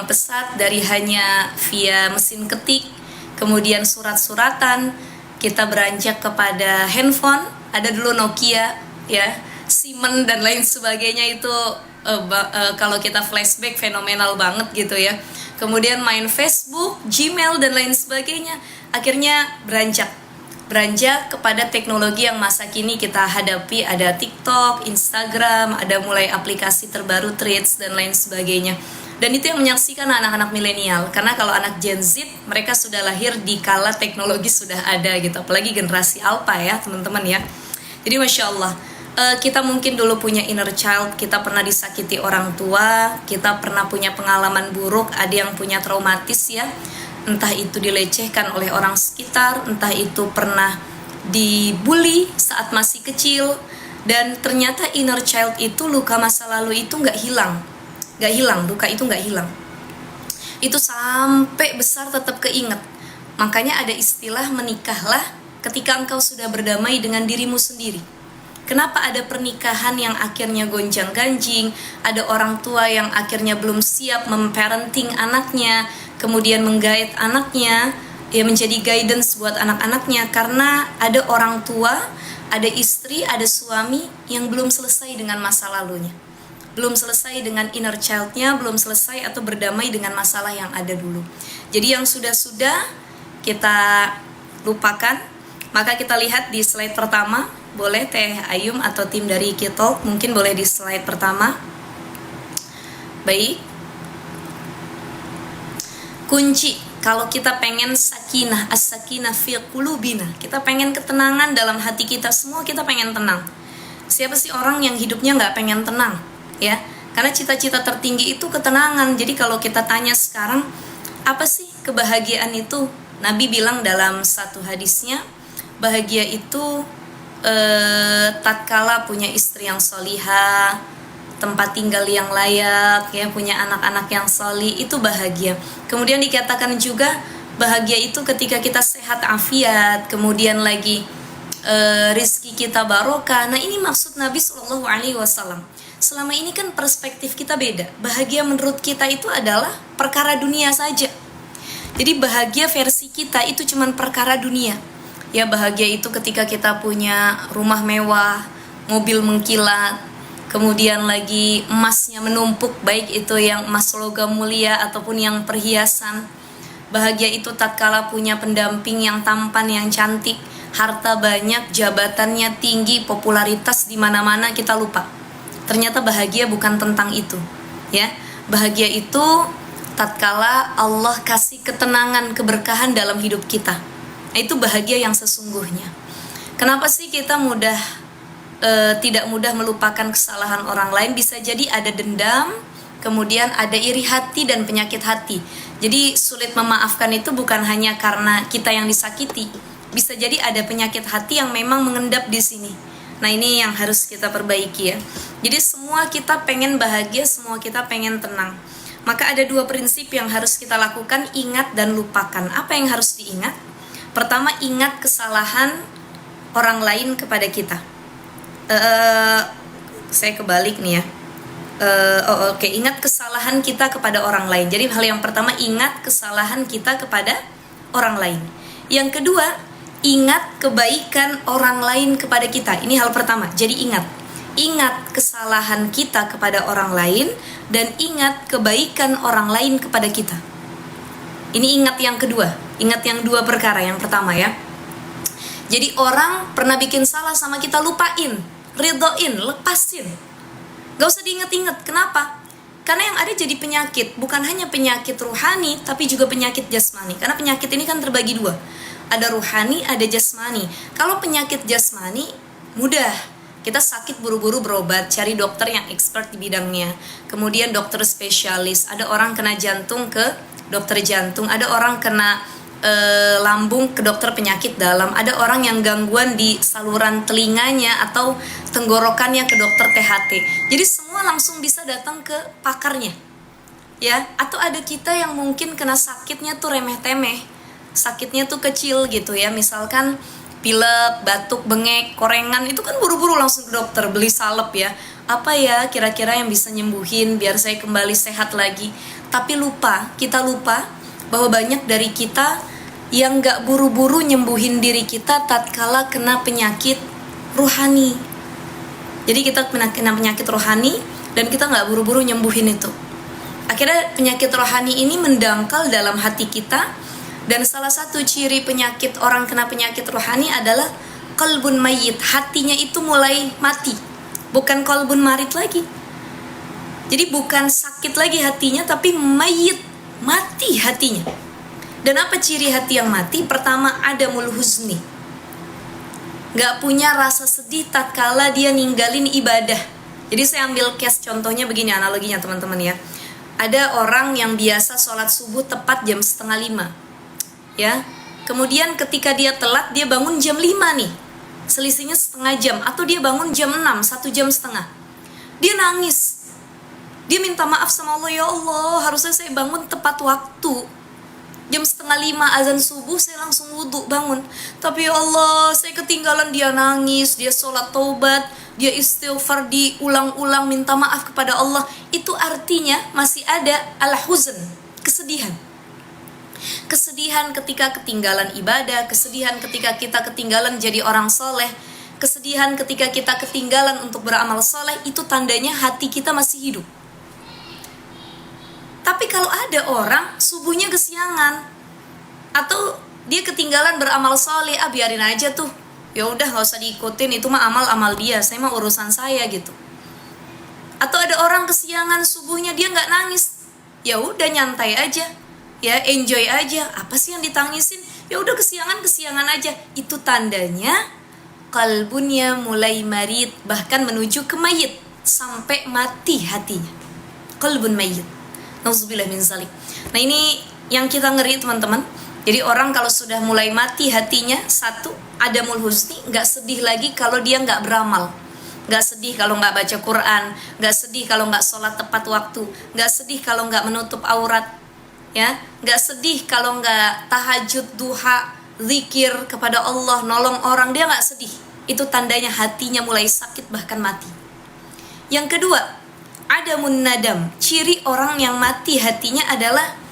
berkembang pesat dari hanya via mesin ketik, kemudian surat-suratan, kita beranjak kepada handphone. Ada dulu Nokia, ya, Siemens dan lain sebagainya. Itu kalau kita flashback fenomenal banget gitu ya. Kemudian main Facebook, Gmail dan lain sebagainya. Akhirnya beranjak kepada teknologi yang masa kini kita hadapi. Ada TikTok, Instagram, ada mulai aplikasi terbaru Threads dan lain sebagainya. Dan itu yang menyaksikan anak-anak milenial. Karena kalau anak Gen Z, mereka sudah lahir di kala teknologi sudah ada gitu. Apalagi generasi Alpha ya teman-teman ya. Jadi Masya Allah, kita mungkin dulu punya inner child, kita pernah disakiti orang tua, kita pernah punya pengalaman buruk, ada yang punya traumatis ya. Entah itu dilecehkan oleh orang sekitar, entah itu pernah dibully saat masih kecil. Dan ternyata inner child itu, luka masa lalu itu gak hilang, luka itu gak hilang. Itu sampai besar tetap keinget. Makanya ada istilah menikahlah ketika engkau sudah berdamai dengan dirimu sendiri. Kenapa ada pernikahan yang akhirnya gonjang-ganjing, ada orang tua yang akhirnya belum siap memparenting anaknya, kemudian menggait anaknya, ya menjadi guidance buat anak-anaknya, karena ada orang tua, ada istri, ada suami yang belum selesai dengan masa lalunya, belum selesai dengan inner child-nya, belum selesai atau berdamai dengan masalah yang ada dulu. Jadi yang sudah-sudah kita lupakan. Maka kita lihat di slide pertama, boleh Teh Ayum atau tim dari Kitalk, mungkin boleh di slide pertama. Baik. Kunci kalau kita pengen sakinah, as-sakinah fi qulubina, kita pengen ketenangan dalam hati kita, semua kita pengen tenang. Siapa sih orang yang hidupnya nggak pengen tenang, ya? Karena cita-cita tertinggi itu ketenangan. Jadi kalau kita tanya sekarang, apa sih kebahagiaan itu? Nabi bilang dalam satu hadisnya, bahagia itu tatkala punya istri yang solihah, tempat tinggal yang layak, ya, punya anak-anak yang solih, itu bahagia. Kemudian dikatakan juga bahagia itu ketika kita sehat afiat, kemudian lagi rizki kita barokah. Nah ini maksud Nabi SAW. Selama ini kan perspektif kita beda. Bahagia menurut kita itu adalah perkara dunia saja. Jadi bahagia versi kita itu cuma perkara dunia. Ya, bahagia itu ketika kita punya rumah mewah, mobil mengkilat, kemudian lagi emasnya menumpuk, baik itu yang emas logam mulia ataupun yang perhiasan. Bahagia itu tatkala punya pendamping yang tampan, yang cantik, harta banyak, jabatannya tinggi, popularitas di mana-mana, kita lupa. Ternyata bahagia bukan tentang itu, ya. Bahagia itu tatkala Allah kasih ketenangan, keberkahan dalam hidup kita. Itu bahagia yang sesungguhnya. Kenapa sih kita tidak mudah melupakan kesalahan orang lain? Bisa jadi ada dendam, kemudian ada iri hati dan penyakit hati. Jadi sulit memaafkan itu bukan hanya karena kita yang disakiti, bisa jadi ada penyakit hati yang memang mengendap di sini. Nah ini yang harus kita perbaiki ya. Jadi semua kita pengen bahagia, semua kita pengen tenang. Maka ada dua prinsip yang harus kita lakukan, ingat dan lupakan. Apa yang harus diingat? Pertama, ingat kesalahan orang lain kepada kita. Saya kebalik nih ya. Oke, ingat kesalahan kita kepada orang lain. Jadi hal yang pertama, ingat kesalahan kita kepada orang lain. Yang kedua, ingat kebaikan orang lain kepada kita. Ini hal pertama. Jadi ingat kesalahan kita kepada orang lain dan ingat kebaikan orang lain kepada kita. Ini ingat yang kedua. Ingat yang dua perkara. Yang pertama ya. Jadi orang pernah bikin salah sama kita, lupain, ridhoin, lepasin. Gak usah diinget-inget. Kenapa? Karena yang ada jadi penyakit. Bukan hanya penyakit ruhani, tapi juga penyakit jasmani. Karena penyakit ini kan terbagi dua. Ada ruhani, ada jasmani. Kalau penyakit jasmani, mudah. Kita sakit buru-buru berobat, cari dokter yang expert di bidangnya. Kemudian dokter spesialis. Ada orang kena jantung ke dokter jantung. Ada orang kena lambung ke dokter penyakit dalam. Ada orang yang gangguan di saluran telinganya atau tenggorokannya ke dokter THT. Jadi semua langsung bisa datang ke pakarnya, ya. Atau ada kita yang mungkin kena sakitnya tuh remeh-temeh, sakitnya tuh kecil gitu ya. Misalkan pilek, batuk, bengek, korengan, itu kan buru-buru langsung ke dokter, beli salep ya. Apa ya kira-kira yang bisa nyembuhin biar saya kembali sehat lagi? Tapi kita lupa bahwa banyak dari kita yang gak buru-buru nyembuhin diri kita tatkala kena penyakit rohani. Jadi kita kena penyakit rohani dan kita gak buru-buru nyembuhin itu. Akhirnya penyakit rohani ini mendangkal dalam hati kita. Dan salah satu ciri penyakit orang kena penyakit rohani adalah qalbun mayyit, hatinya itu mulai mati, bukan qalbun marid lagi. Jadi bukan sakit lagi hatinya, tapi mayyit, mati hatinya. Dan apa ciri hati yang mati? Pertama, adamul huzni, gak punya rasa sedih tatkala dia ninggalin ibadah. Jadi saya ambil case contohnya begini analoginya teman-teman ya. Ada orang yang biasa sholat subuh tepat jam 4:30 ya. Kemudian ketika dia telat, dia bangun jam 5 nih, selisihnya setengah jam. Atau dia bangun jam 6, 1 jam setengah. Dia nangis, dia minta maaf sama Allah, ya Allah harusnya saya bangun tepat waktu, jam 4:30 azan subuh saya langsung wudhu bangun. Tapi ya Allah saya ketinggalan. Dia nangis, dia sholat taubat, dia istighfar diulang-ulang minta maaf kepada Allah. Itu artinya masih ada al-huzn, kesedihan. Kesedihan ketika ketinggalan ibadah, kesedihan ketika kita ketinggalan jadi orang soleh, kesedihan ketika kita ketinggalan untuk beramal soleh. Itu tandanya hati kita masih hidup. Tapi kalau ada orang subuhnya kesiangan atau dia ketinggalan beramal soleh, biarin aja tuh, ya udah nggak usah diikutin, itu mah amal dia, saya mah urusan saya gitu. Atau ada orang kesiangan subuhnya, dia nggak nangis, ya udah nyantai aja, ya enjoy aja, apa sih yang ditangisin, ya udah kesiangan aja. Itu tandanya kalbunya mulai marid, bahkan menuju ke mayit, sampai mati hatinya, kalbun mayit. Nauzubillah min zalik. Nah ini yang kita ngeri teman-teman. Jadi orang kalau sudah mulai mati hatinya, satu, adamul huzni, gak sedih lagi kalau dia gak beramal, gak sedih kalau gak baca Quran, gak sedih kalau gak sholat tepat waktu, gak sedih kalau gak menutup aurat, ya, gak sedih kalau gak tahajud, duha, zikir kepada Allah, nolong orang, dia gak sedih. Itu tandanya hatinya mulai sakit bahkan mati. Yang kedua, adamun nadam, ciri orang yang mati hatinya adalah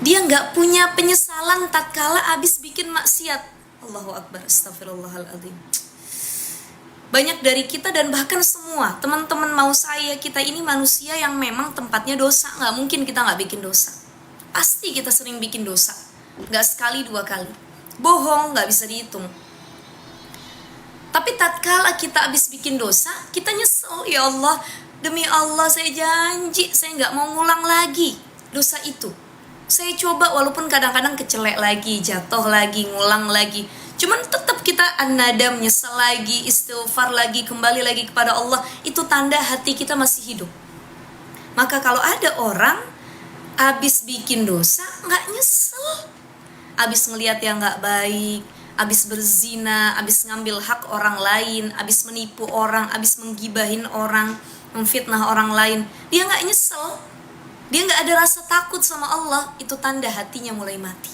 dia nggak punya penyesalan tatkala abis bikin maksiat. Allahu Akbar, astagfirullahaladzim. Banyak dari kita dan bahkan semua teman-teman mau saya, kita ini manusia yang memang tempatnya dosa. Nggak mungkin kita nggak bikin dosa, pasti kita sering bikin dosa, nggak sekali dua kali. Bohong nggak bisa dihitung. Tapi tatkala kita abis bikin dosa, kita nyesel, ya Allah, demi Allah saya janji saya nggak mau ngulang lagi dosa itu. Saya coba walaupun kadang-kadang kecelek lagi, jatuh lagi, ngulang lagi, cuman tetap kita an-nadam, nyesel lagi, istighfar lagi, kembali lagi kepada Allah. Itu tanda hati kita masih hidup. Maka kalau ada orang abis bikin dosa nggak nyesel, abis ngelihat yang nggak baik, abis berzina, abis ngambil hak orang lain, abis menipu orang, abis menggibahin orang, memfitnah orang lain, dia nggak nyesel, dia nggak ada rasa takut sama Allah. Itu tanda hatinya mulai mati.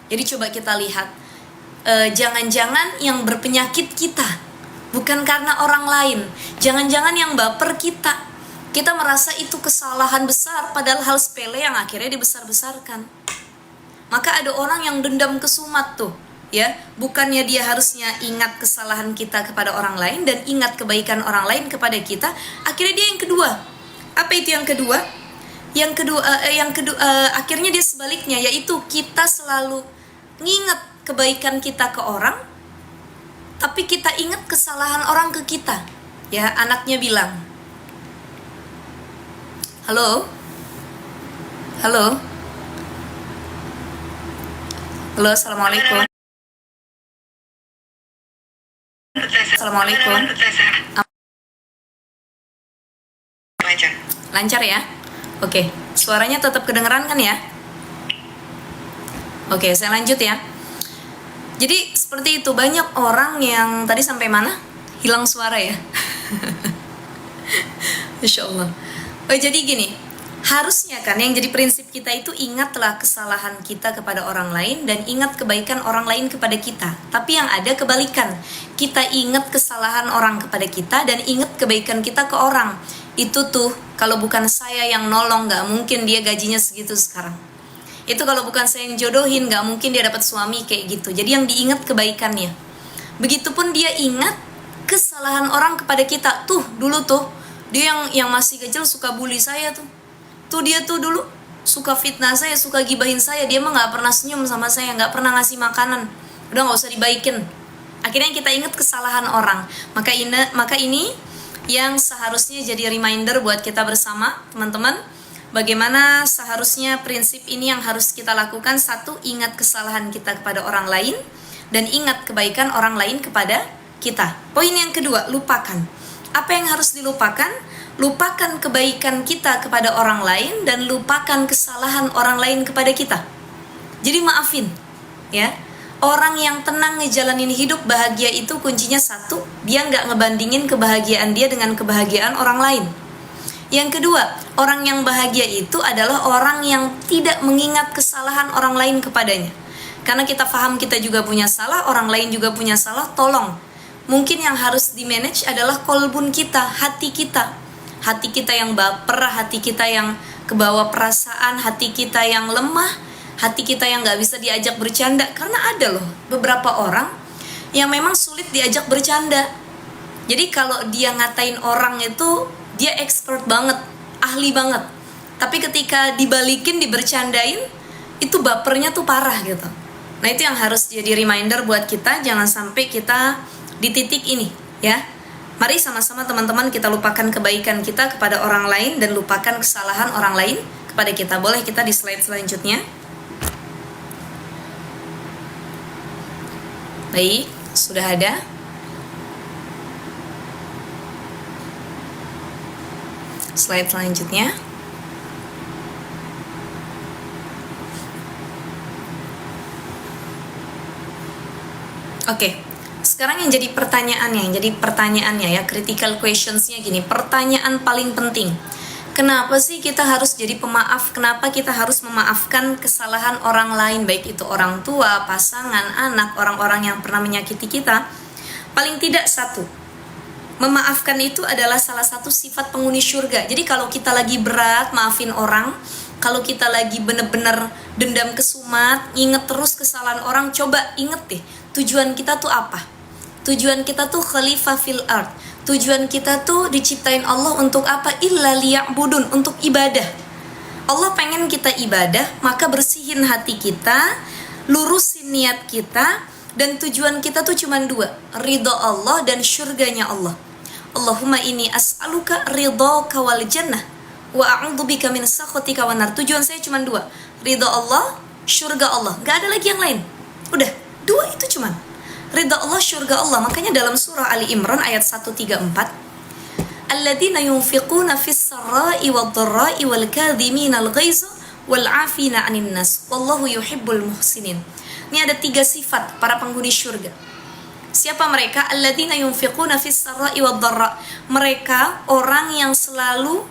Jadi coba kita lihat, jangan-jangan yang berpenyakit kita bukan karena orang lain, jangan-jangan yang baper kita merasa itu kesalahan besar padahal hal sepele yang akhirnya dibesar-besarkan. Maka ada orang yang dendam kesumat tuh, ya, bukannya dia harusnya ingat kesalahan kita kepada orang lain dan ingat kebaikan orang lain kepada kita, akhirnya dia yang kedua. Apa itu yang kedua? Yang kedua, akhirnya dia sebaliknya, yaitu kita selalu nginget kebaikan kita ke orang, tapi kita ingat kesalahan orang ke kita. Ya, anaknya bilang, halo, assalamualaikum. Assalamualaikum. Lancar ya? Oke, suaranya tetap kedengeran kan ya? Oke, saya lanjut ya. Jadi seperti itu, banyak orang yang tadi sampai mana? Hilang suara ya? Insya Allah. Oh, jadi gini, harusnya kan yang jadi prinsip kita itu ingatlah kesalahan kita kepada orang lain dan ingat kebaikan orang lain kepada kita. Tapi yang ada kebalikan, kita ingat kesalahan orang kepada kita dan ingat kebaikan kita ke orang. itu tuh kalau bukan saya yang nolong gak mungkin dia gajinya segitu sekarang. Itu kalau bukan saya yang jodohin gak mungkin dia dapat suami kayak gitu. Jadi yang diingat kebaikannya. Begitupun dia ingat kesalahan orang kepada kita. Tuh dulu tuh dia yang masih kecil suka bully saya tuh. Tuh dia tuh dulu suka fitnah saya, suka gibahin saya. Dia mah gak pernah senyum sama saya, gak pernah ngasih makanan. Udah gak usah dibaikin. Akhirnya kita ingat kesalahan orang. Maka ini yang seharusnya jadi reminder buat kita bersama, teman-teman. Bagaimana seharusnya prinsip ini yang harus kita lakukan. Satu, ingat kesalahan kita kepada orang lain. Dan ingat kebaikan orang lain kepada kita. Poin yang kedua, lupakan. Apa yang harus dilupakan? Lupakan kebaikan kita kepada orang lain dan lupakan kesalahan orang lain kepada kita. Jadi maafin, ya. Orang yang tenang ngejalanin hidup bahagia itu kuncinya satu, dia nggak ngebandingin kebahagiaan dia dengan kebahagiaan orang lain. Yang kedua, orang yang bahagia itu adalah orang yang tidak mengingat kesalahan orang lain kepadanya. Karena kita paham kita juga punya salah, orang lain juga punya salah, tolong. Mungkin yang harus di-manage adalah kolbun kita, hati kita. Hati kita yang baper, hati kita yang kebawa perasaan, hati kita yang lemah, hati kita yang gak bisa diajak bercanda. Karena ada loh beberapa orang yang memang sulit diajak bercanda. Jadi kalau dia ngatain orang itu, dia expert banget, ahli banget. Tapi ketika dibalikin, dibercandain, itu bapernya tuh parah gitu. Nah itu yang harus jadi reminder buat kita, jangan sampai kita di titik ini, ya. Mari sama-sama teman-teman kita lupakan kebaikan kita kepada orang lain dan lupakan kesalahan orang lain kepada kita. Boleh kita di slide selanjutnya. Baik, sudah ada. Slide selanjutnya. Oke, sekarang yang jadi pertanyaannya ya, critical questionsnya gini, pertanyaan paling penting. Kenapa sih kita harus jadi pemaaf? Kenapa kita harus memaafkan kesalahan orang lain, baik itu orang tua, pasangan, anak, orang-orang yang pernah menyakiti kita? Paling tidak satu, memaafkan itu adalah salah satu sifat penghuni surga. Jadi kalau kita lagi berat, maafin orang. Kalau kita lagi bener-bener dendam kesumat, inget terus kesalahan orang, coba inget deh, tujuan kita tuh apa? Tujuan kita tuh khalifah fil ard. Tujuan kita tuh diciptain Allah untuk apa? Illa liya'budun, untuk ibadah. Allah pengen kita ibadah, maka bersihin hati kita, lurusin niat kita, dan tujuan kita tuh cuma dua, ridho Allah dan syurganya Allah. Allahumma inni as'aluka ridhoka wal jannah wa a'udzubika min sakhatika wan nar. Tujuan saya cuma dua, ridho Allah, syurga Allah. Gak ada lagi yang lain. Udah, dua itu cuman. Ridha Allah, syurga Allah. Makanya dalam surah Ali Imran ayat 134, alladzina yunfiquna fis sarra'i wad dharra'i wal kadhimina al ghaiza wal 'afina 'anil nas wallahu yuhibbul muhsinin. Ini ada 3 sifat para penghuni syurga. Siapa mereka? Alladzina yunfiquna fis sarra'i wad dharra'. Mereka orang yang selalu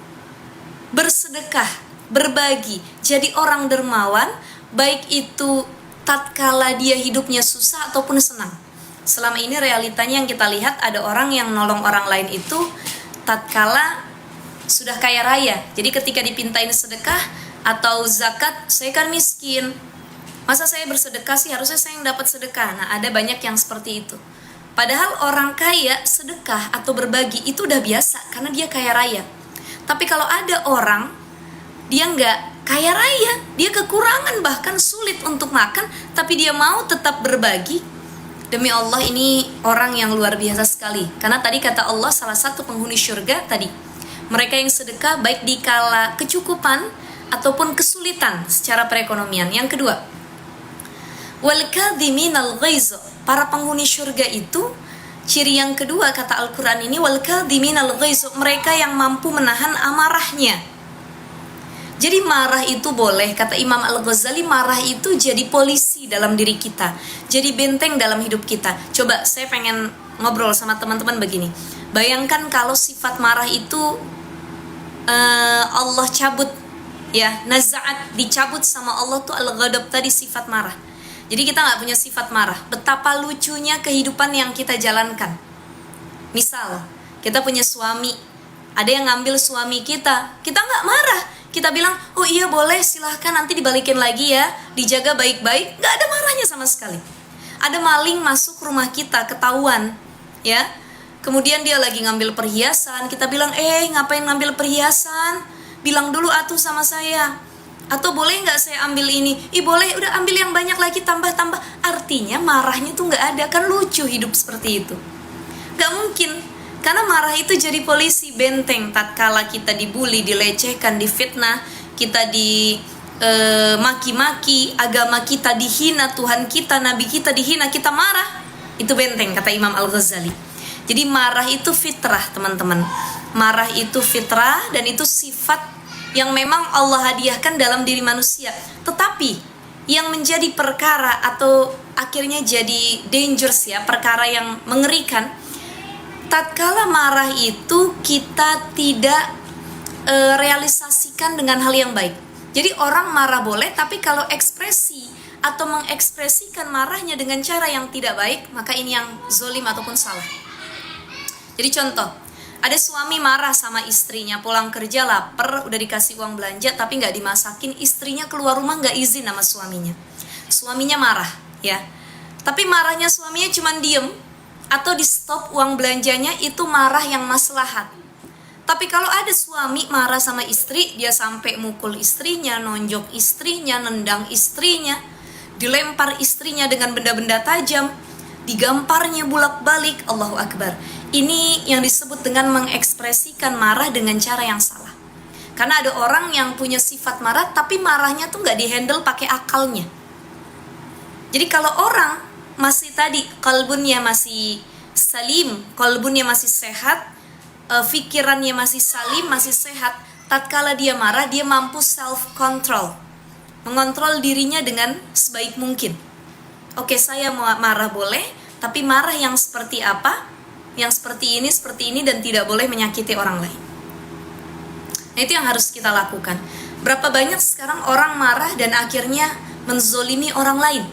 bersedekah, berbagi, jadi orang dermawan, baik itu tatkala dia hidupnya susah ataupun senang. Selama ini realitanya yang kita lihat, ada orang yang nolong orang lain itu tatkala sudah kaya raya. Jadi ketika dipintain sedekah atau zakat, saya kan miskin, masa saya bersedekah sih, harusnya saya yang dapat sedekah. Nah ada banyak yang seperti itu. Padahal orang kaya sedekah atau berbagi itu udah biasa karena dia kaya raya. Tapi kalau ada orang dia nggak kaya raya, dia kekurangan bahkan sulit untuk makan, tapi dia mau tetap berbagi, demi Allah ini orang yang luar biasa sekali. Karena tadi kata Allah, salah satu penghuni surga tadi, mereka yang sedekah baik di kala kecukupan ataupun kesulitan secara perekonomian. Yang kedua, wal kadhiminal ghaiz. Para penghuni surga itu ciri yang kedua kata Al-Quran ini, wal kadhiminal ghaiz, mereka yang mampu menahan amarahnya. Jadi marah itu boleh, kata Imam Al-Ghazali, marah itu jadi polisi dalam diri kita, jadi benteng dalam hidup kita. Coba saya pengen ngobrol sama teman-teman begini, bayangkan kalau sifat marah itu Allah cabut, ya, nazaat, dicabut sama Allah tuh al-ghadab tadi, sifat marah. Jadi kita gak punya sifat marah. Betapa lucunya kehidupan yang kita jalankan. Misal, kita punya suami, Ada yang ngambil suami kita nggak marah. Kita bilang, oh iya boleh, silahkan nanti dibalikin lagi ya, dijaga baik-baik. Nggak ada marahnya sama sekali. Ada maling masuk rumah kita, ketahuan, ya. Kemudian dia lagi ngambil perhiasan, kita bilang, ngapain ngambil perhiasan? Bilang dulu atuh sama saya. Atau boleh nggak saya ambil ini? Boleh, udah ambil yang banyak lagi, tambah-tambah. Artinya marahnya tuh nggak ada. Kan lucu hidup seperti itu. Nggak mungkin. Karena marah itu jadi polisi benteng tatkala kita dibully, dilecehkan, difitnah, kita maki-maki, agama kita dihina, Tuhan kita, Nabi kita dihina, kita marah. Itu benteng, kata Imam Al-Ghazali. Jadi marah itu fitrah, teman-teman. Marah itu fitrah dan itu sifat yang memang Allah hadiahkan dalam diri manusia. Tetapi yang menjadi perkara atau akhirnya jadi dangerous ya, perkara yang mengerikan, tatkala marah itu kita tidak realisasikan dengan hal yang baik. Jadi orang marah boleh, tapi kalau ekspresi atau mengekspresikan marahnya dengan cara yang tidak baik, maka ini yang zolim ataupun salah. Jadi contoh, ada suami marah sama istrinya, pulang kerja lapar, udah dikasih uang belanja tapi nggak dimasakin, istrinya keluar rumah nggak izin sama suaminya. Suaminya marah, ya. Tapi marahnya suaminya cuma diem, atau di stop uang belanjanya, itu marah yang maslahat. Tapi kalau ada suami marah sama istri, dia sampai mukul istrinya, nonjok istrinya, nendang istrinya, dilempar istrinya dengan benda-benda tajam, digamparnya bolak-balik, Allahu Akbar. Ini yang disebut dengan mengekspresikan marah dengan cara yang salah. Karena ada orang yang punya sifat marah, tapi marahnya tuh nggak dihandle pakai akalnya. Jadi kalau orang masih tadi kalbunnya masih salim, kalbunnya masih sehat, pikirannya masih salim, masih sehat, tatkala dia marah, dia mampu self control, mengontrol dirinya dengan sebaik mungkin. Oke, saya mau marah boleh, tapi marah yang seperti apa? Yang seperti ini dan tidak boleh menyakiti orang lain. Nah, itu yang harus kita lakukan. Berapa banyak sekarang orang marah dan akhirnya menzolimi orang lain.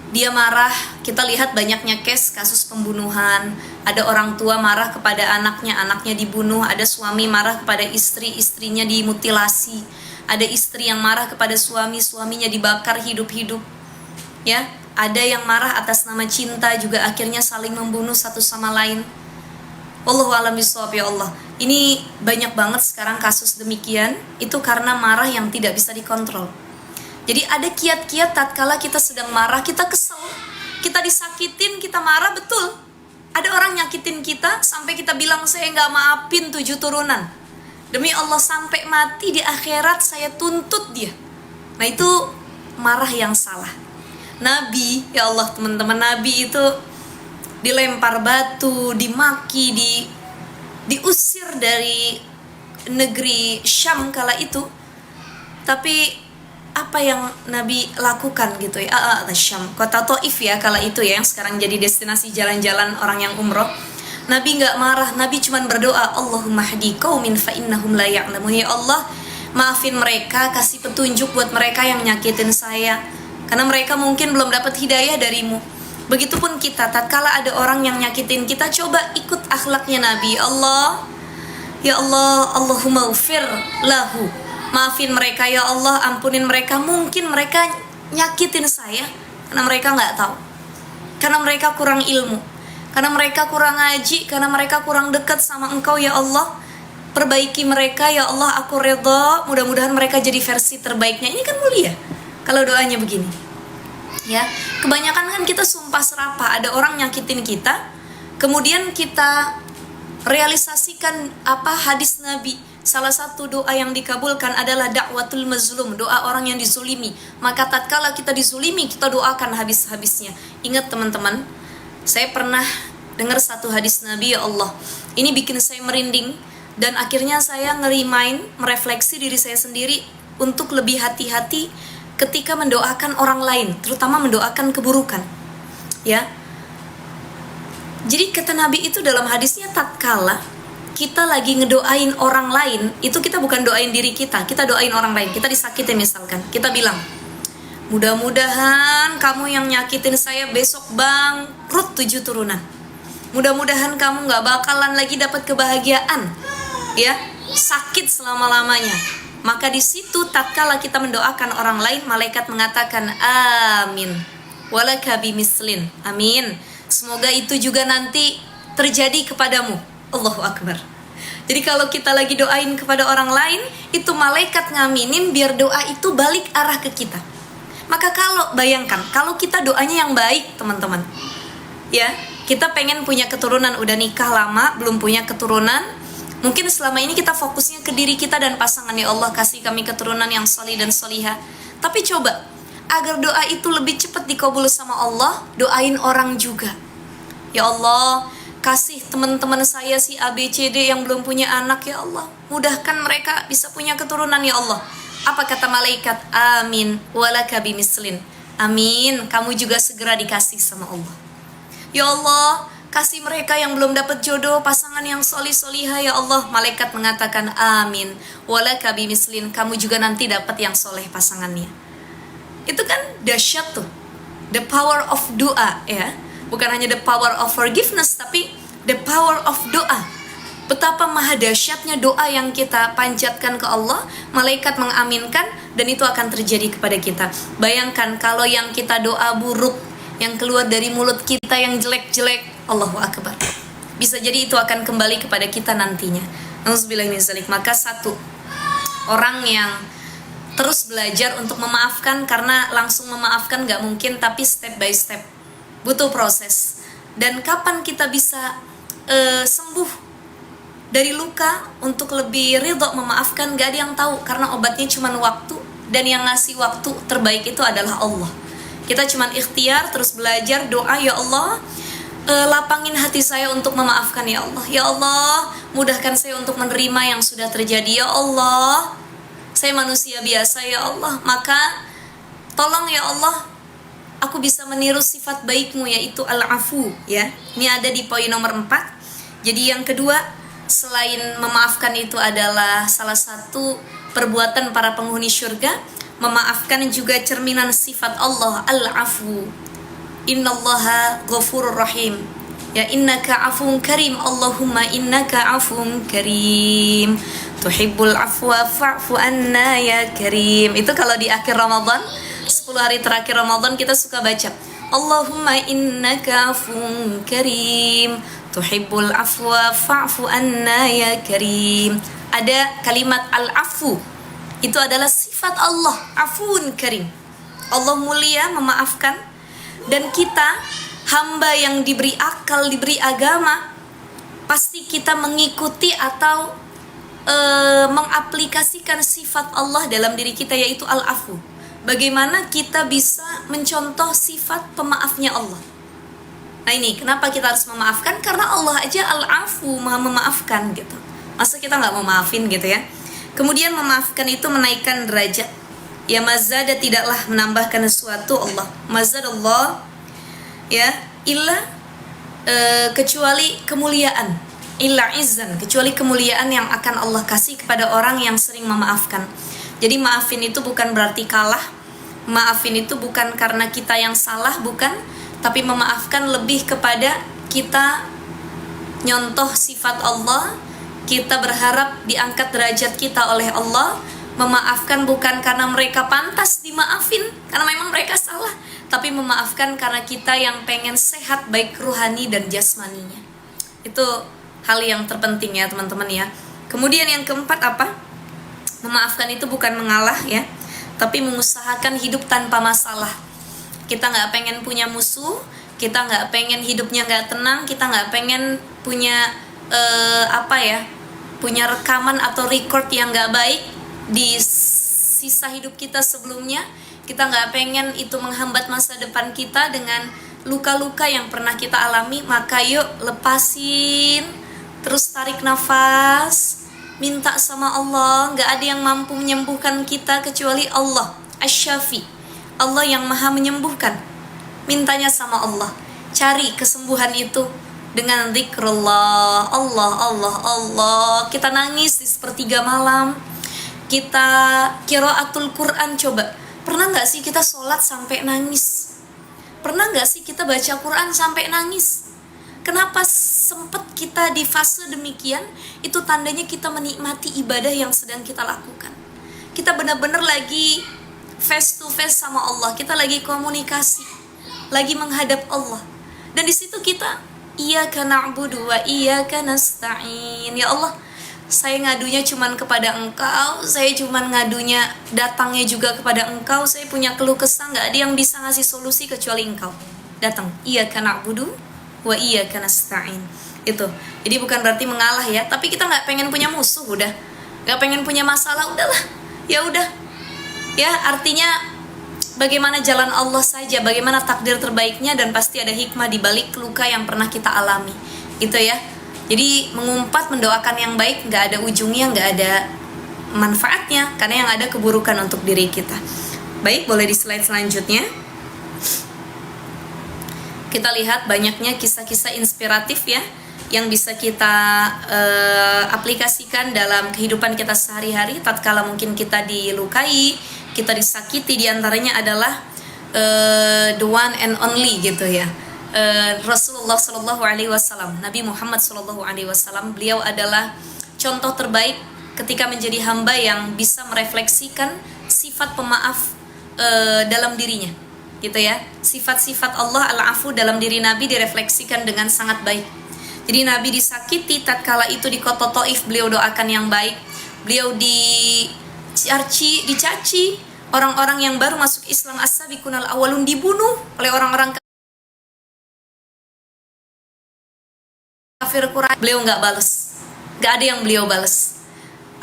Dia marah, kita lihat banyaknya kasus pembunuhan. Ada orang tua marah kepada anaknya dibunuh. Ada suami marah kepada istri, istrinya dimutilasi. Ada istri yang marah kepada suami, suaminya dibakar hidup-hidup. Ya, ada yang marah atas nama cinta juga akhirnya saling membunuh satu sama lain. Wallahu a'lam bishawab, ya Allah. Ini banyak banget sekarang kasus demikian, itu karena marah yang tidak bisa dikontrol. Jadi ada kiat-kiat tatkala kita sedang marah, kita kesel, kita disakitin, kita marah, betul. Ada orang nyakitin kita sampai kita bilang saya nggak maafin 7 turunan. Demi Allah sampai mati di akhirat saya tuntut dia. Nah, itu marah yang salah. Nabi, ya Allah teman-teman, Nabi itu dilempar batu, dimaki, diusir dari negeri Syam kala itu. Tapi apa yang Nabi lakukan gitu ya, Syam, kota Taif ya kala itu ya, yang sekarang jadi destinasi jalan-jalan orang yang umroh. Nabi nggak marah, Nabi cuma berdoa, Allahumma hdi qaumin fa innahum la ya'lamun. Ya Allah, maafin mereka, kasih petunjuk buat mereka yang nyakitin saya, karena mereka mungkin belum dapat hidayah darimu. Begitupun kita, tatkala ada orang yang nyakitin kita, coba ikut akhlaknya Nabi. Ya Allah, Allahumma ufir lahu, maafin mereka ya Allah, ampunin mereka. Mungkin mereka nyakitin saya karena mereka nggak tahu, karena mereka kurang ilmu, karena mereka kurang ngaji, karena mereka kurang dekat sama Engkau ya Allah. Perbaiki mereka ya Allah, aku redha, mudah-mudahan mereka jadi versi terbaiknya. Ini kan mulia kalau doanya begini ya. Kebanyakan kan kita sumpah serapah, ada orang nyakitin kita, kemudian kita realisasikan hadis Nabi. Salah satu doa yang dikabulkan adalah da'watul mazlum, doa orang yang dizulimi. Maka tatkala kita dizulimi, kita doakan habis-habisnya. Ingat teman-teman, saya pernah dengar satu hadis Nabi, ya Allah, ini bikin saya merinding. Dan akhirnya saya merefleksi diri saya sendiri untuk lebih hati-hati ketika mendoakan orang lain, terutama mendoakan keburukan. Ya. Jadi kata Nabi itu dalam hadisnya, tatkala kita lagi ngedoain orang lain, itu kita bukan doain diri kita doain orang lain. Kita disakitin misalkan, kita bilang, mudah-mudahan kamu yang nyakitin saya besok bangkrut 7 turunan. Mudah-mudahan kamu gak bakalan lagi dapat kebahagiaan. ya, sakit selama-lamanya. Maka di situ tatkala kita mendoakan orang lain, malaikat mengatakan amin, walaka bimislin, amin, semoga itu juga nanti terjadi kepadamu. Allahu Akbar. Jadi kalau kita lagi doain kepada orang lain, itu malaikat ngaminin biar doa itu balik arah ke kita. Maka kalau bayangkan, kalau kita doanya yang baik teman-teman, ya, kita pengen punya keturunan, udah nikah lama belum punya keturunan, mungkin selama ini kita fokusnya ke diri kita dan pasangan. Ya Allah, kasih kami keturunan yang solih dan solihah. Tapi coba, agar doa itu lebih cepat dikabul sama Allah, doain orang juga. Ya Allah, kasih teman-teman saya si ABCD yang belum punya anak, ya Allah, mudahkan mereka bisa punya keturunan, ya Allah. Apa kata malaikat? Amin, walaka bimislin, amin, kamu juga segera dikasih sama Allah. Ya Allah, kasih mereka yang belum dapat jodoh, pasangan yang solih-solihah, ya Allah. Malaikat mengatakan amin, walaka bimislin, kamu juga nanti dapat yang soleh pasangannya. Itu kan dahsyat tuh, the power of doa, ya. Bukan hanya the power of forgiveness, tapi the power of doa. Betapa maha dahsyatnya doa yang kita panjatkan ke Allah, malaikat mengaminkan, dan itu akan terjadi kepada kita. Bayangkan kalau yang kita doa buruk, yang keluar dari mulut kita yang jelek-jelek, Allahu Akbar, bisa jadi itu akan kembali kepada kita nantinya. Nauzubillahi min dzalik. Maka satu, orang yang terus belajar untuk memaafkan, karena langsung memaafkan gak mungkin, tapi step by step, butuh proses. Dan kapan kita bisa sembuh dari luka untuk lebih ridho memaafkan, gak ada yang tahu, karena obatnya cuma waktu, dan yang ngasih waktu terbaik itu adalah Allah. Kita cuma ikhtiar, terus belajar, doa, ya Allah, lapangin hati saya untuk memaafkan, ya Allah. Ya Allah, mudahkan saya untuk menerima yang sudah terjadi, ya Allah. Saya manusia biasa, ya Allah. Maka tolong, ya Allah, aku bisa meniru sifat baikmu, yaitu al-afu, ya. Ini ada di poin nomor 4. Jadi yang kedua, selain memaafkan itu adalah salah satu perbuatan para penghuni syurga, memaafkan juga cerminan sifat Allah, al-afu. Innallaha ghafurur rahim. Ya, innaka afun karim. Allahumma innaka afun karim. Tuhibbul afwa fa'fu anna ya karim. Itu kalau di akhir Ramadan, 10 hari terakhir Ramadan, kita suka baca Allahumma innaka afun karim. Tuhibbul afwa fa'fu anna ya karim. Ada kalimat al-afu. Itu adalah sifat Allah, afun karim. Allah mulia, memaafkan. Dan kita, hamba yang diberi akal, diberi agama, pasti kita mengikuti atau mengaplikasikan sifat Allah dalam diri kita, yaitu al-afu. Bagaimana kita bisa mencontoh sifat pemaafnya Allah. Nah ini, kenapa kita harus memaafkan? Karena Allah aja al-afu, maha memaafkan gitu. Masa kita gak mau maafin gitu ya? Kemudian memaafkan itu menaikkan derajat. Ya, mazada tidaklah menambahkan sesuatu Allah. Mazadallah, ya, illa kecuali kemuliaan. Illa izzan, kecuali kemuliaan yang akan Allah kasih kepada orang yang sering memaafkan. Jadi maafin itu bukan berarti kalah. Maafin itu bukan karena kita yang salah, bukan. Tapi memaafkan lebih kepada kita nyontoh sifat Allah. Kita berharap diangkat derajat kita oleh Allah. Memaafkan bukan karena mereka pantas dimaafin, karena memang mereka salah, tapi memaafkan karena kita yang pengen sehat baik ruhani dan jasmaninya. Itu hal yang terpenting ya teman-teman ya. Kemudian yang keempat apa? Memaafkan itu bukan mengalah ya, tapi mengusahakan hidup tanpa masalah. Kita gak pengen punya musuh, kita gak pengen hidupnya gak tenang, kita gak pengen punya punya rekaman atau record yang gak baik di sisa hidup kita sebelumnya. Kita gak pengen itu menghambat masa depan kita dengan luka-luka yang pernah kita alami. Maka yuk lepasin, terus tarik nafas, minta sama Allah. Gak ada yang mampu menyembuhkan kita kecuali Allah Asy-Syafi, Allah yang maha menyembuhkan. Mintanya sama Allah, cari kesembuhan itu dengan zikrullah, Allah, Allah, Allah. Kita nangis di sepertiga malam, kita qiraatul Quran. Coba, pernah gak sih kita sholat sampai nangis? Pernah gak sih kita baca Quran sampai nangis? Kenapa sempat kita di fase demikian, itu tandanya kita menikmati ibadah yang sedang kita lakukan. Kita benar-benar lagi face to face sama Allah, kita lagi komunikasi, lagi menghadap Allah. Dan di situ kita iyyaka na'budu wa iyyaka nasta'in. Ya Allah, saya ngadunya cuman kepada Engkau, saya cuman ngadunya datangnya juga kepada Engkau, saya punya keluh kesah, nggak ada yang bisa ngasih solusi kecuali Engkau. Datang, iyyaka na'budu wa iyyaka nasta'in. Itu. Jadi bukan berarti mengalah ya, tapi kita nggak pengen punya musuh, udah. Nggak pengen punya masalah, udahlah. Ya udah. Ya, artinya bagaimana jalan Allah saja, bagaimana takdir terbaiknya, dan pasti ada hikmah di balik luka yang pernah kita alami. Gitu ya. Jadi mengumpat, mendoakan yang baik nggak ada ujungnya, nggak ada manfaatnya, karena yang ada keburukan untuk diri kita. Baik, boleh di slide selanjutnya. Kita lihat banyaknya kisah-kisah inspiratif ya, yang bisa kita aplikasikan dalam kehidupan kita sehari-hari. Tatkala mungkin kita dilukai, kita disakiti, diantaranya adalah the one and only gitu ya. Rasulullah Shallallahu Alaihi Wasallam, Nabi Muhammad Shallallahu Alaihi Wasallam, beliau adalah contoh terbaik ketika menjadi hamba yang bisa merefleksikan sifat pemaaf dalam dirinya, gitu ya. Sifat-sifat Allah al-afu dalam diri Nabi direfleksikan dengan sangat baik. Jadi Nabi disakiti, tatkala itu di kota Taif beliau doakan yang baik. Beliau dicaci, orang-orang yang baru masuk Islam as-sabiqunal awalun dibunuh oleh orang-orang kafir Quraisy, beliau nggak balas, nggak ada yang beliau balas.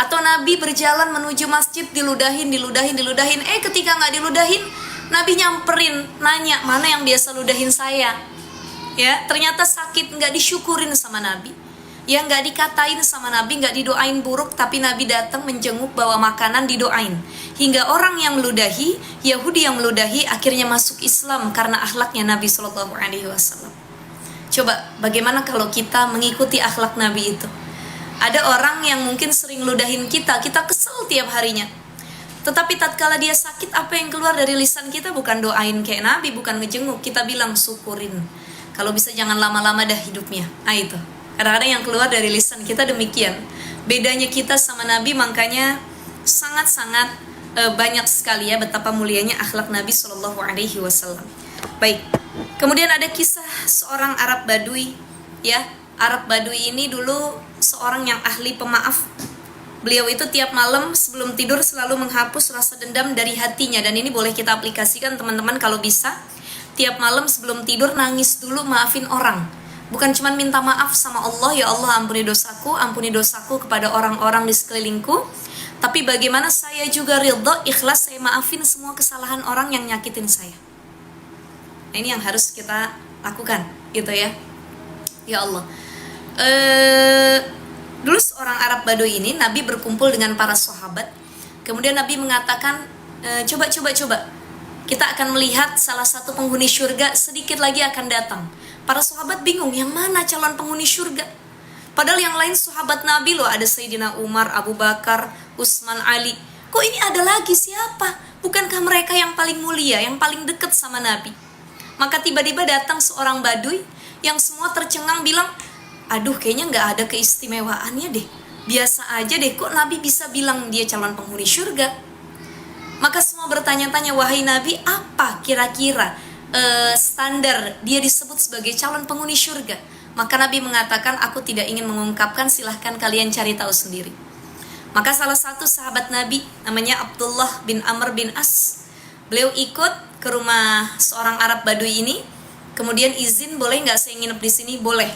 Atau Nabi berjalan menuju masjid, diludahin. Ketika nggak diludahin, Nabi nyamperin, nanya, mana yang biasa ludahin saya? Ya, ternyata sakit, nggak disyukurin sama Nabi. Ya, nggak dikatain sama Nabi, nggak didoain buruk, tapi Nabi datang menjenguk, bawa makanan, didoain. Hingga orang yang meludahi, Yahudi yang meludahi, akhirnya masuk Islam karena akhlaknya Nabi Shallallahu Alaihi Wasallam. Coba, bagaimana kalau kita mengikuti akhlak Nabi itu? Ada orang yang mungkin sering ludahin kita kesel tiap harinya. Tetapi tatkala dia sakit, apa yang keluar dari lisan kita? Bukan doain kayak Nabi, bukan ngejenguk, kita bilang syukurin. Kalau bisa jangan lama-lama dah hidupnya. Itu. Kadang-kadang yang keluar dari lisan kita demikian. Bedanya kita sama Nabi, makanya sangat-sangat banyak sekali ya betapa mulianya akhlak Nabi Shallallahu Alaihi Wasallam. Baik. Kemudian ada kisah seorang Arab Badui, ya. Arab Badui ini dulu seorang yang ahli pemaaf. Beliau itu tiap malam sebelum tidur selalu menghapus rasa dendam dari hatinya, dan ini boleh kita aplikasikan teman-teman kalau bisa. Tiap malam sebelum tidur nangis dulu, maafin orang. Bukan cuma minta maaf sama Allah, ya Allah ampuni dosaku kepada orang-orang di sekelilingku, tapi bagaimana saya juga ridho, ikhlas, saya maafin semua kesalahan orang yang nyakitin saya. Nah, ini yang harus kita lakukan, gitu ya. Ya Allah. Dulu seorang Arab Badui ini, Nabi berkumpul dengan para sahabat. Kemudian Nabi mengatakan, coba. Kita akan melihat salah satu penghuni surga sedikit lagi akan datang. Para sahabat bingung, yang mana calon penghuni surga? Padahal yang lain sahabat Nabi loh, ada Sayyidina Umar, Abu Bakar, Utsman, Ali. Kok ini ada lagi siapa? Bukankah mereka yang paling mulia, yang paling dekat sama Nabi? Maka tiba-tiba datang seorang Badui yang semua tercengang bilang, aduh kayaknya gak ada keistimewaannya deh. Biasa aja deh, kok Nabi bisa bilang dia calon penghuni surga? Maka semua bertanya-tanya, wahai Nabi, apa kira-kira standar dia disebut sebagai calon penghuni surga? Maka Nabi mengatakan, aku tidak ingin mengungkapkan, silahkan kalian cari tahu sendiri. Maka salah satu sahabat Nabi, namanya Abdullah bin Amr bin As, beliau ikut ke rumah seorang Arab Badui ini. Kemudian izin, boleh nggak saya nginep di sini? Boleh.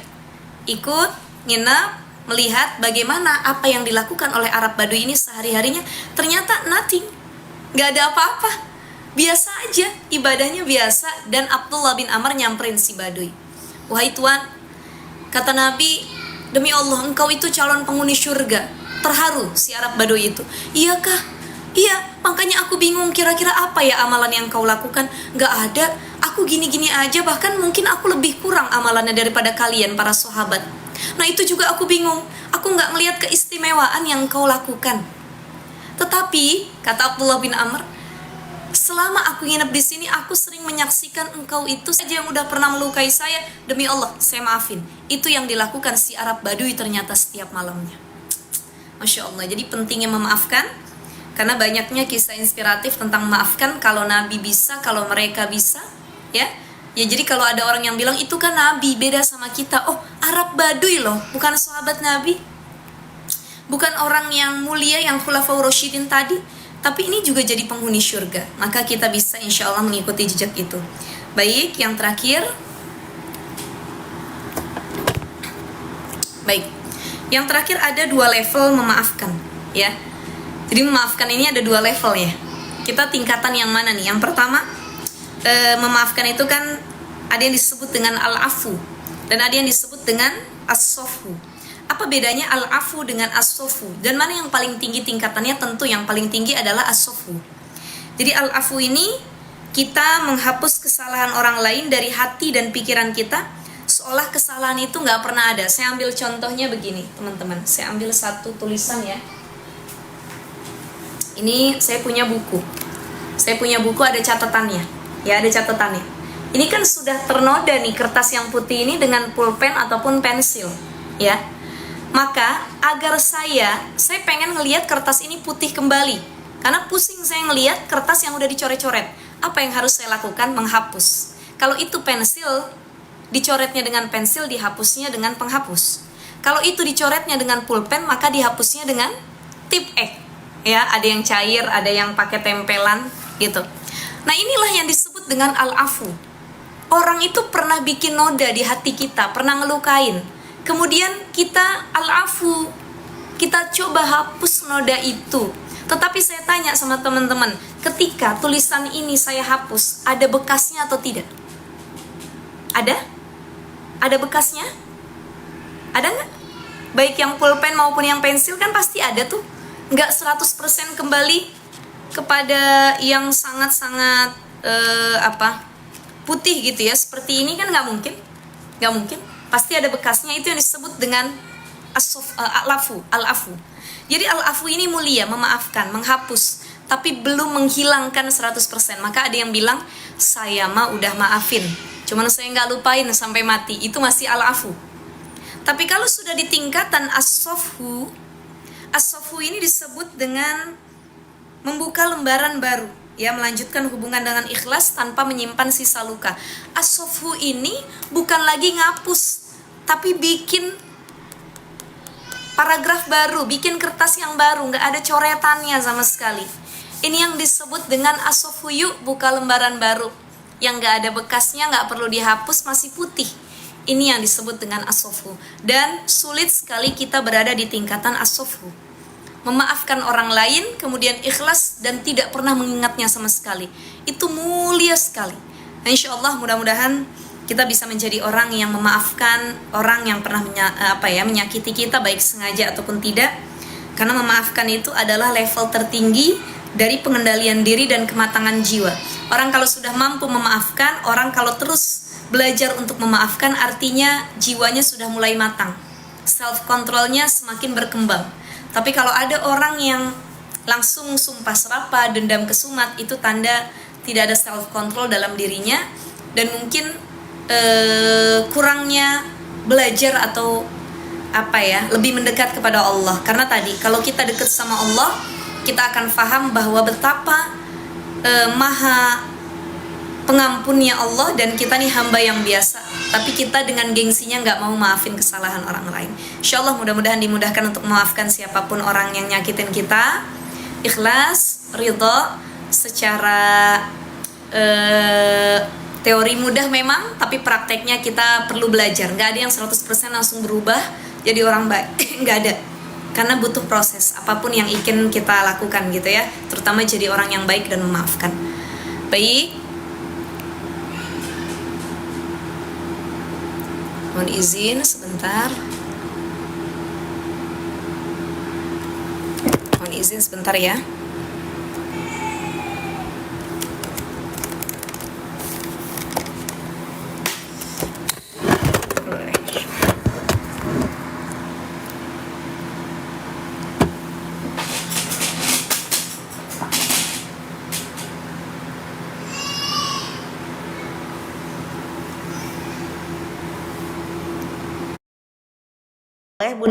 Ikut, nginep, melihat bagaimana apa yang dilakukan oleh Arab Badui ini sehari-harinya. Ternyata nothing, nggak ada apa-apa, biasa aja, ibadahnya biasa. Dan Abdullah bin Amr nyamperin si Badui, wahai tuan, kata Nabi, demi Allah engkau itu calon penghuni surga. Terharu si Arab Badui itu, iyakah? Iya, makanya aku bingung kira-kira apa ya amalan yang kau lakukan. Nggak ada, aku gini-gini aja, bahkan mungkin aku lebih kurang amalannya daripada kalian para sahabat. Nah itu juga aku bingung, aku nggak melihat keistimewaan yang kau lakukan. Tetapi, kata Abdullah bin Amr, selama aku nginep di sini, aku sering menyaksikan engkau itu saja yang udah pernah melukai saya, demi Allah saya maafin. Itu yang dilakukan si Arab Badui ternyata setiap malamnya. Masya Allah. Jadi pentingnya memaafkan, karena banyaknya kisah inspiratif tentang memaafkan. Kalau Nabi bisa, kalau mereka bisa, ya. Ya jadi kalau ada orang yang bilang itu kan Nabi, beda sama kita. Oh, Arab Badui loh, bukan sahabat Nabi, bukan orang yang mulia, yang khulafaur rasyidin tadi, tapi ini juga jadi penghuni surga. Maka kita bisa insya Allah mengikuti jejak itu. Baik, yang terakhir. Baik, yang terakhir ada 2 level memaafkan, ya. Jadi memaafkan ini ada 2 level ya. Kita tingkatan yang mana nih? Yang pertama, memaafkan itu kan ada yang disebut dengan al-afu dan ada yang disebut dengan as-sofu. Apa bedanya al-afu dengan as-sofu? Dan mana yang paling tinggi tingkatannya? Tentu yang paling tinggi adalah as-sofu. Jadi al-afu ini kita menghapus kesalahan orang lain dari hati dan pikiran kita, seolah kesalahan itu nggak pernah ada. Saya ambil contohnya begini teman-teman. Saya ambil satu tulisan ya. Ini saya punya buku. Saya punya buku, ada catatannya. Ya, ada catatannya. Ini kan sudah ternoda nih kertas yang putih ini dengan pulpen ataupun pensil, ya. Maka agar saya pengen ngelihat kertas ini putih kembali. Karena pusing saya ngelihat kertas yang udah dicoret-coret. Apa yang harus saya lakukan? Menghapus. Kalau itu pensil, dicoretnya dengan pensil, dihapusnya dengan penghapus. Kalau itu dicoretnya dengan pulpen, maka dihapusnya dengan tip X. Ya, ada yang cair, ada yang pakai tempelan gitu. Nah, inilah yang disebut dengan al-afu. Orang itu pernah bikin noda di hati kita, pernah ngelukain. Kemudian kita al-afu, kita coba hapus noda itu. Tetapi saya tanya sama teman-teman, ketika tulisan ini saya hapus, ada bekasnya atau tidak? Ada? Ada bekasnya? Ada nggak? Baik yang pulpen maupun yang pensil kan pasti ada tuh. Nggak 100% kembali kepada yang sangat-sangat putih gitu ya, seperti ini kan nggak mungkin, pasti ada bekasnya. Itu yang disebut dengan al-afu. Jadi al-afu ini mulia, memaafkan, menghapus, tapi belum menghilangkan 100%. Maka ada yang bilang, saya mah udah maafin, cuman saya nggak lupain sampai mati, itu masih al-afu. Tapi kalau sudah di tingkatan as-sofu ini disebut dengan membuka lembaran baru, ya, melanjutkan hubungan dengan ikhlas tanpa menyimpan sisa luka. As-sofu ini bukan lagi ngapus, tapi bikin paragraf baru, bikin kertas yang baru, nggak ada coretannya sama sekali. Ini yang disebut dengan as-sofu, yuk buka lembaran baru, yang nggak ada bekasnya, nggak perlu dihapus, masih putih. Ini yang disebut dengan as-sofu. Dan sulit sekali kita berada di tingkatan as-sofu, memaafkan orang lain, kemudian ikhlas dan tidak pernah mengingatnya sama sekali. Itu mulia sekali. Nah, insya Allah mudah-mudahan kita bisa menjadi orang yang memaafkan orang yang pernah menyakiti kita, baik sengaja ataupun tidak. Karena memaafkan itu adalah level tertinggi dari pengendalian diri dan kematangan jiwa. Orang kalau sudah mampu memaafkan, orang kalau terus belajar untuk memaafkan, artinya jiwanya sudah mulai matang, self controlnya semakin berkembang. Tapi kalau ada orang yang langsung sumpah serapah, dendam kesumat, itu tanda tidak ada self control dalam dirinya, dan mungkin kurangnya belajar atau lebih mendekat kepada Allah. Karena tadi kalau kita dekat sama Allah, kita akan paham bahwa betapa maha pengampunnya Allah, dan kita nih hamba yang biasa, tapi kita dengan gengsinya nggak mau maafin kesalahan orang lain. Insya Allah mudah-mudahan dimudahkan untuk memaafkan siapapun orang yang nyakitin kita. Ikhlas, ridho, secara teori mudah memang, tapi prakteknya kita perlu belajar. Nggak ada yang 100% langsung berubah jadi orang baik, nggak ada. Karena butuh proses, apapun yang ingin kita lakukan gitu ya, terutama jadi orang yang baik dan memaafkan. Baik, mohon izin sebentar. Mohon izin sebentar ya. boleh Bunda?